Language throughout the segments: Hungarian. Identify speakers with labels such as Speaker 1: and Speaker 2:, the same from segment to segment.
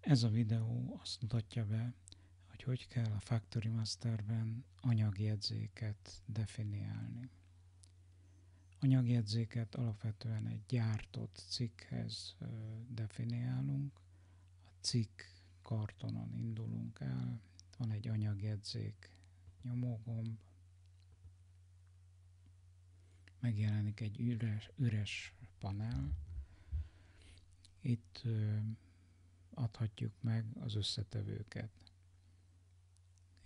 Speaker 1: Ez a videó azt mutatja be, hogy hogy kell a Factory Masterben anyagjegyzéket definiálni. Anyagjegyzéket alapvetően egy gyártott cikkhez definiálunk. A cikk kartonon indulunk el, van egy anyagjegyzék nyomógomb, megjelenik egy üres panel. Itt adhatjuk meg az összetevőket.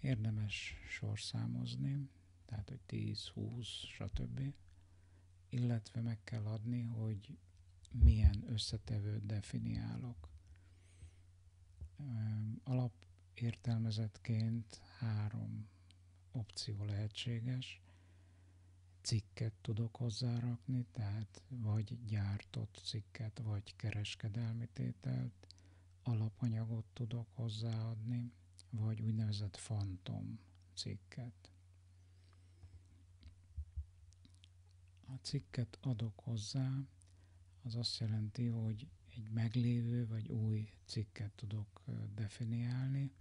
Speaker 1: Érdemes sorszámozni, tehát hogy 10, 20, stb. Illetve meg kell adni, hogy milyen összetevőt definiálok. Alapértelmezetként 3 opció lehetséges. Cikket tudok hozzárakni, tehát vagy gyártott cikket, vagy kereskedelmi tételt, alapanyagot tudok hozzáadni, vagy úgynevezett fantom cikket. A cikket adok hozzá, az azt jelenti, hogy egy meglévő vagy új cikket tudok definiálni.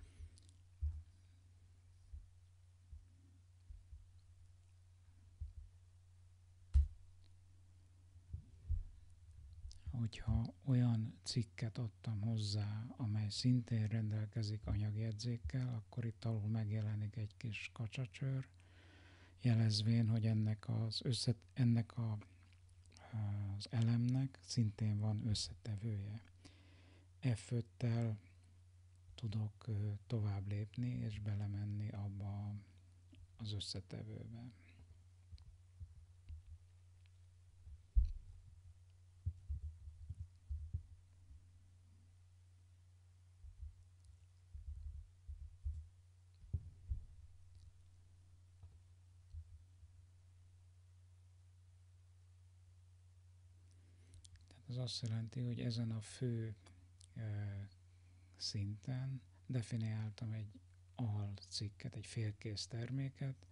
Speaker 1: Hogyha olyan cikket adtam hozzá, amely szintén rendelkezik anyagjegyzékkel, akkor itt alul megjelenik egy kis kacsacsőr, jelezvén, hogy ennek az elemnek szintén van összetevője. F5-tel tudok tovább lépni és belemenni abba az összetevőbe. Ez azt jelenti, hogy ezen a fő szinten definiáltam egy alcikket, egy félkész terméket,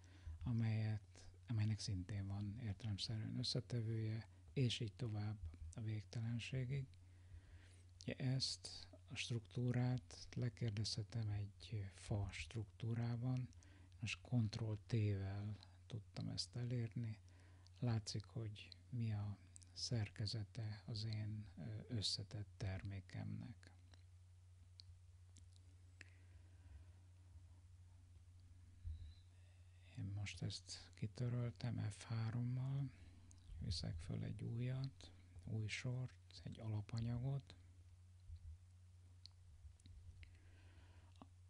Speaker 1: amelynek szintén van értelemszerűen összetevője, és így tovább a végtelenségig. Ezt a struktúrát lekérdezhetem egy fa struktúrában, most Ctrl-T-vel tudtam ezt elérni. Látszik, hogy mi a szerkezete az én összetett termékemnek. Én most ezt kitöröltem F3-mal, viszek föl egy újat, új sort, egy alapanyagot.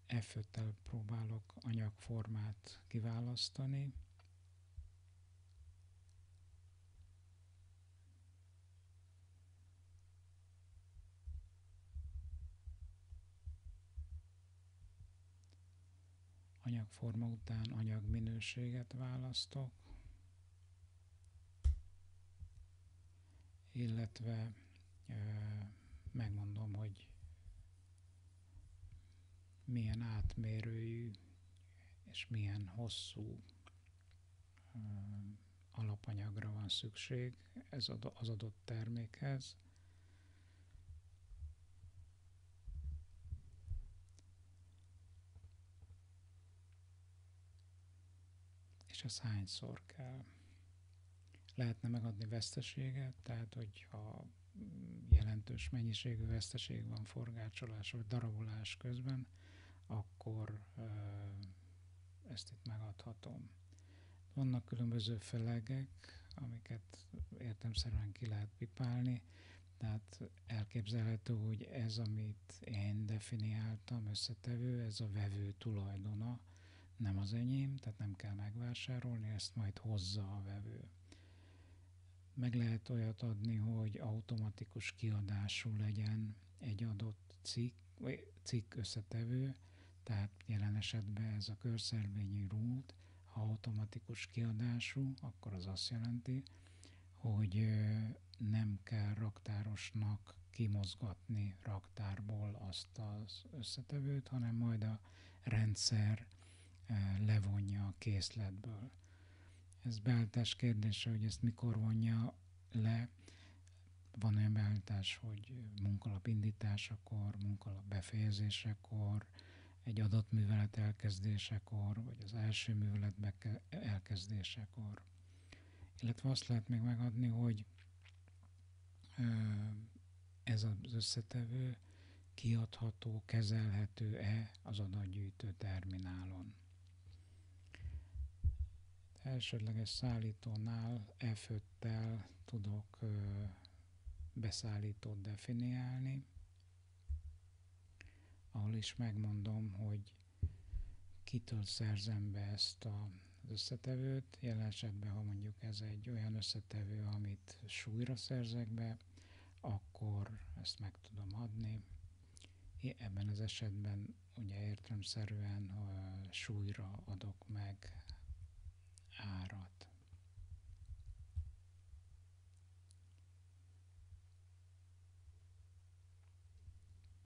Speaker 1: F5-tel próbálok anyagformát kiválasztani. Anyagforma után anyagminőséget választok, illetve megmondom, hogy milyen átmérőjű és milyen hosszú alapanyagra van szükség az adott termékhez. És ez hányszor kell. Lehetne megadni veszteséget, tehát hogyha jelentős mennyiségű veszteség van forgácsolás vagy darabolás közben, akkor ezt itt megadhatom. Vannak különböző felegek, amiket értelemszerűen ki lehet pipálni, tehát elképzelhető, hogy ez, amit én definiáltam, összetevő, ez a vevő tulajdona, nem az enyém, tehát nem kell megvásárolni, ezt majd hozza a vevő. Meg lehet olyat adni, hogy automatikus kiadású legyen egy adott cikk összetevő, tehát jelen esetben ez a körszervényi rút, ha automatikus kiadású, akkor az azt jelenti, hogy nem kell raktárosnak kimozgatni raktárból azt az összetevőt, hanem majd a rendszer levonja a készletből. Ez beállítás kérdése, hogy ezt mikor vonja le. van olyan beállítás, hogy munkalap indításakor, munkalap befejezésekor, egy adott művelet elkezdésekor, vagy az első művelet elkezdésekor. Illetve azt lehet még megadni, hogy ez az összetevő kiadható, kezelhető-e az adatgyűjtő terminálon. Elsődleges szállítónál F5-tel tudok beszállítót definiálni, ahol is megmondom, hogy kitől szerzem be ezt az összetevőt. Jelen esetben, ha mondjuk ez egy olyan összetevő, amit súlyra szerzek be, akkor ezt meg tudom adni. Ebben az esetben ugye értelemszerűen súlyra adok meg árat.